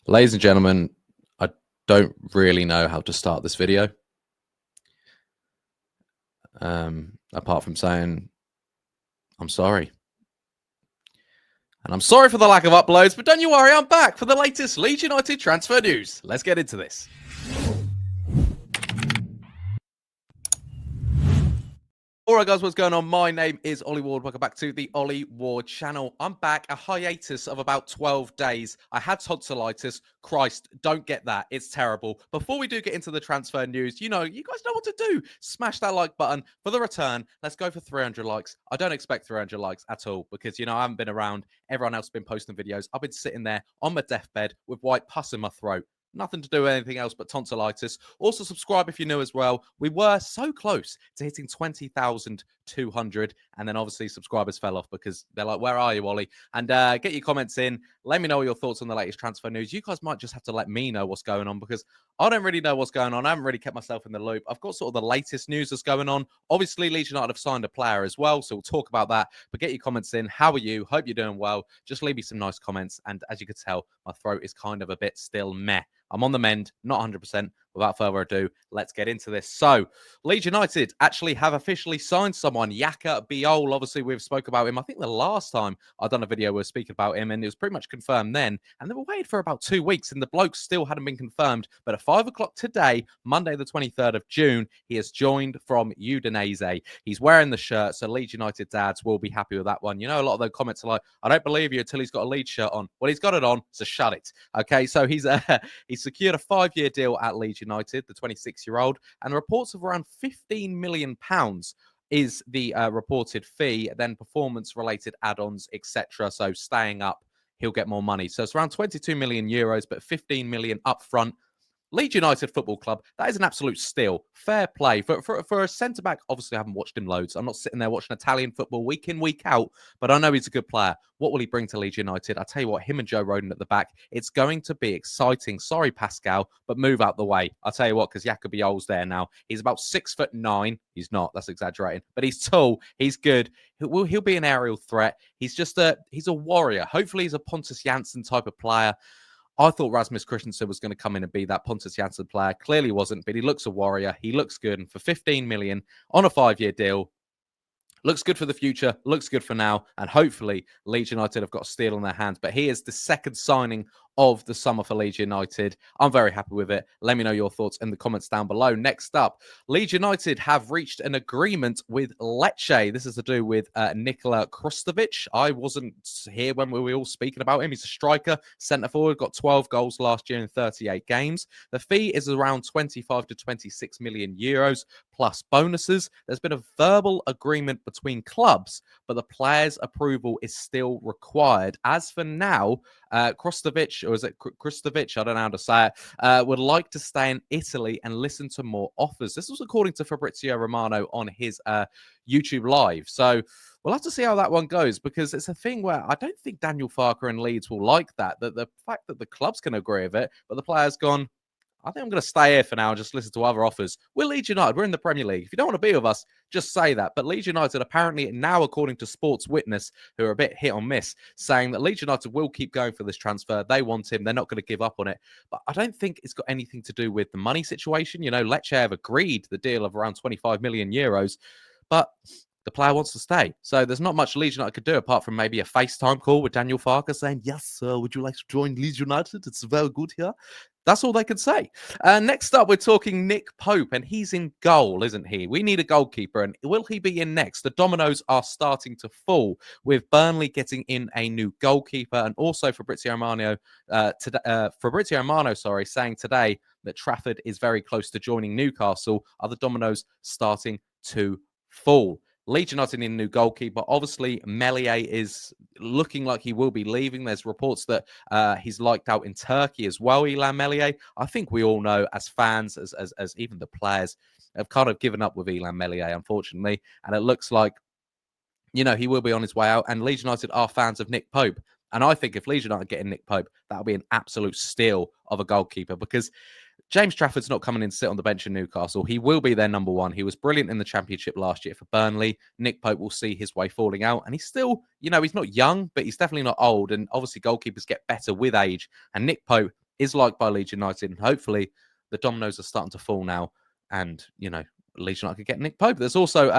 Ladies and gentlemen, I don't really know how to start this video. Apart from saying, I'm sorry. And I'm sorry for the lack of uploads, but don't you worry, I'm back for the latest Leeds United transfer news. Let's get into this. Alright guys, what's going on? My name is Ollie Ward. Welcome back to the Ollie Ward channel. I'm back, a hiatus of about 12 days. I had tonsillitis. Christ, don't get that. It's terrible. Before we do get into the transfer news, you guys know what to do. Smash that like button for the return. Let's go for 300 likes. I don't expect 300 likes at all because, I haven't been around. Everyone else has been posting videos. I've been sitting there on my deathbed with white pus in my throat. Nothing to do with anything else but tonsillitis. Also, subscribe if you're new as well. We were so close to hitting 20,200. And then obviously subscribers fell off because they're like, where are you, Ollie? And get your comments in. Let me know your thoughts on the latest transfer news. You guys might just have to let me know what's going on because I don't really know what's going on. I haven't really kept myself in the loop. I've got sort of the latest news that's going on. Obviously, Leeds United have signed a player as well. So we'll talk about that. But get your comments in. How are you? Hope you're doing well. Just leave me some nice comments. And as you can tell, my throat is kind of a bit still meh. I'm on the mend, not 100%. Without further ado, let's get into this. So, Leeds United actually have officially signed someone, Jaka Bijol. Obviously, we've spoke about him. I think the last time I'd done a video, we were speaking about him, and it was pretty much confirmed then. And they were waiting for about 2 weeks, and the bloke still hadn't been confirmed. But at 5 o'clock today, Monday the 23rd of June, he has joined from Udinese. He's wearing the shirt, so Leeds United dads will be happy with that one. A lot of those comments are like, I don't believe you until he's got a Leeds shirt on. Well, he's got it on, so shut it. Okay, so he's secured a 5-year deal at Leeds United, the 26-year-old, and reports of around £15 million is the reported fee, then performance-related add-ons, etc. So staying up, he'll get more money. So it's around 22 million euros, but 15 million up front. Leeds United Football Club, that is an absolute steal. Fair play. For a centre-back, obviously I haven't watched him loads. I'm not sitting there watching Italian football week in, week out, but I know he's a good player. What will he bring to Leeds United? I tell you what, him and Joe Rodon at the back, it's going to be exciting. Sorry, Pascal, but move out the way. I'll tell you what, because Jaka Bijol's there now. He's about 6'9". He's not, that's exaggerating, but he's tall. He's good. He'll be an aerial threat. He's a warrior. Hopefully he's a Pontus Jansson type of player. I thought Rasmus Christensen was going to come in and be that Pontus Jansson player. Clearly wasn't, but he looks a warrior. He looks good. And for 15 million on a 5-year deal, looks good for the future, looks good for now, and hopefully Leeds United have got a steal on their hands. But he is the second signing of the summer for Leeds United. I'm very happy with it. Let me know your thoughts in the comments down below. Next up, Leeds United have reached an agreement with Lecce. This is to do with Nikola Krstovic. I wasn't here when we were all speaking about him. He's a striker, centre-forward, got 12 goals last year in 38 games. The fee is around 25 to 26 million euros plus bonuses. There's been a verbal agreement between clubs, but the player's approval is still required. As for now, Krstovic, or is it Krstovic? I don't know how to say it, would like to stay in Italy and listen to more offers. This was according to Fabrizio Romano on his YouTube Live. So we'll have to see how that one goes, because it's a thing where I don't think Daniel Farke and Leeds will like that. The fact that the clubs can agree with it, but the player's gone, I think I'm going to stay here for now and just listen to other offers. We're Leeds United. We're in the Premier League. If you don't want to be with us, just say that. But Leeds United apparently now, according to Sports Witness, who are a bit hit or miss, saying that Leeds United will keep going for this transfer. They want him. They're not going to give up on it. But I don't think it's got anything to do with the money situation. Lecce have agreed the deal of around 25 million euros. But the player wants to stay. So there's not much Leeds United could do apart from maybe a FaceTime call with Daniel Farke saying, yes, sir, would you like to join Leeds United? It's very good here. That's all they can say. Next up, we're talking Nick Pope, and he's in goal, isn't he? We need a goalkeeper, and will he be in next? The dominoes are starting to fall, with Burnley getting in a new goalkeeper, and also Fabrizio Romano, saying today that Trafford is very close to joining Newcastle. Are the dominoes starting to fall? Leeds United need a new goalkeeper. Obviously, Meslier is looking like he will be leaving. There's reports that he's liked out in Turkey as well, Illan Meslier. I think we all know as fans, as even the players, have kind of given up with Illan Meslier, unfortunately. And it looks like, he will be on his way out. And Leeds United are fans of Nick Pope. And I think if Leeds United get in Nick Pope, that'll be an absolute steal of a goalkeeper, because James Trafford's not coming in to sit on the bench in Newcastle. He will be their number one. He was brilliant in the Championship last year for Burnley. Nick Pope will see his way falling out. And he's still, he's not young, but he's definitely not old. And obviously goalkeepers get better with age. And Nick Pope, is liked by Leeds United, and hopefully the dominoes are starting to fall now, and Leeds United could get Nick Pope. There's also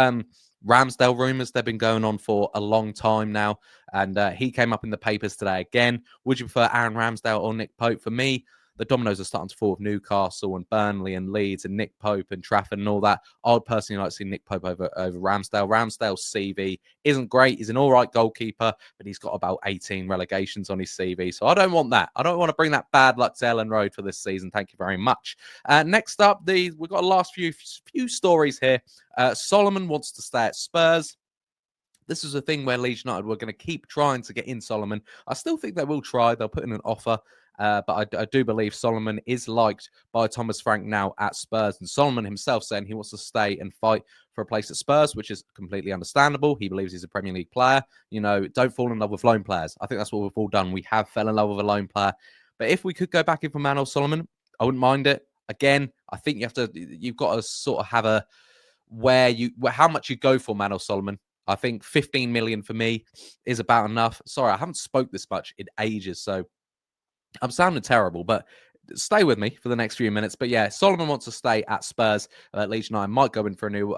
Ramsdale rumours. They've been going on for a long time now, and he came up in the papers today again. Would you prefer Aaron Ramsdale or Nick Pope? For me, the dominoes are starting to fall with Newcastle and Burnley and Leeds and Nick Pope and Trafford and all that. I would personally like to see Nick Pope over Ramsdale. Ramsdale's CV isn't great. He's an all right goalkeeper, but he's got about 18 relegations on his CV. So I don't want that. I don't want to bring that bad luck to Ellen Road for this season. Thank you very much. Next up, we've got a last few stories here. Solomon wants to stay at Spurs. This is a thing where Leeds United were going to keep trying to get in Solomon. I still think they will try. They'll put in an offer. But I do believe Solomon is liked by Thomas Frank now at Spurs. And Solomon himself saying he wants to stay and fight for a place at Spurs, which is completely understandable. He believes he's a Premier League player. Don't fall in love with loan players. I think that's what we've all done. We have fell in love with a loan player. But if we could go back in for Manor Solomon, I wouldn't mind it. Again, I think you've got to sort of have a how much you go for Manor Solomon. I think 15 million for me is about enough. Sorry, I haven't spoke this much in ages, so I'm sounding terrible, but stay with me for the next few minutes. But yeah, Solomon wants to stay at Spurs. Leeds United might go in for a new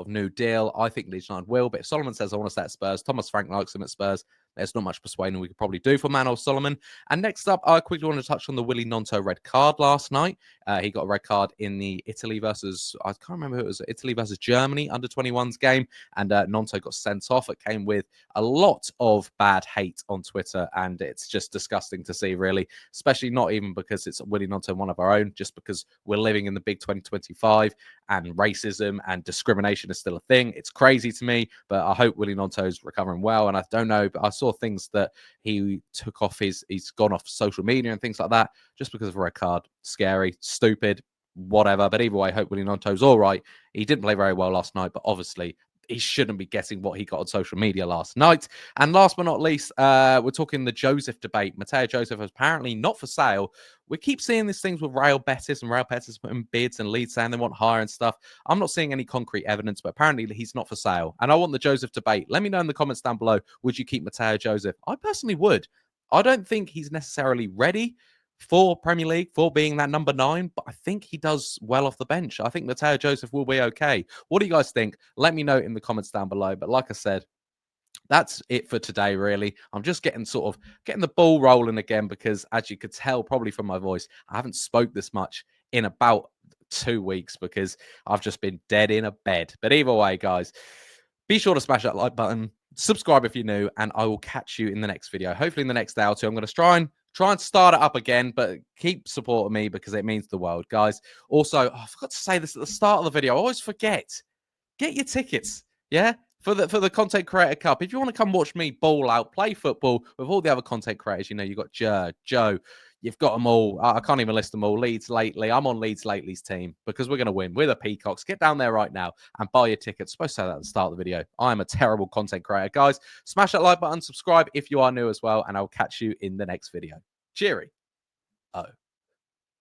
new deal. I think Leeds United will. But if Solomon says, I want to stay at Spurs, Thomas Frank likes him at Spurs, there's not much persuading we could probably do for Manor Solomon. And next up, I quickly want to touch on the Willy Gnonto red card last night. He got a red card in the Italy versus, I can't remember who it was, Italy versus Germany under 21s game. And Gnonto got sent off. It came with a lot of bad hate on Twitter. And it's just disgusting to see, really, especially not even because it's Willy Gnonto, one of our own, just because we're living in the big 2025 and racism and discrimination is still a thing. It's crazy to me, but I hope Willy Gnonto's recovering well. And I don't know, but I saw things that he took off he's gone off social media and things like that just because of a red card. Scary, stupid, whatever. But either way, I hope Willy Gnonto's all right. He didn't play very well last night, but obviously he shouldn't be getting what he got on social media last night. And last but not least, we're talking the Joseph debate. Matteo Joseph is apparently not for sale. We keep seeing these things with Real Betis and Real Betis putting bids and Leeds saying they want higher and stuff. I'm not seeing any concrete evidence, but apparently he's not for sale. And I want the Joseph debate. Let me know in the comments down below. Would you keep Matteo Joseph? I personally would. I don't think he's necessarily ready for Premier League, for being that number 9, but I think he does well off the bench. I think Matteo Joseph will be okay. What do you guys think? Let me know in the comments down below. But like I said, that's it for today, really. I'm just getting the ball rolling again because, as you could tell probably from my voice, I haven't spoke this much in about 2 weeks because I've just been dead in a bed. But either way, guys, be sure to smash that like button, subscribe if you're new, and I will catch you in the next video. Hopefully in the next day or two. I'm going to try and start it up again, but keep supporting me because it means the world, guys. Also, I forgot to say this at the start of the video. I always forget. Get your tickets, yeah, for the Content Creator Cup. If you want to come watch me ball out, play football with all the other content creators, you've got Joe, you've got them all. I can't even list them all. Leeds Lately. I'm on Leeds Lately's team because we're going to win. We're the Peacocks. Get down there right now and buy your tickets. Supposed to say that at the start of the video. I am a terrible content creator. Guys, smash that like button, subscribe if you are new as well, and I'll catch you in the next video. Cheery. Oh.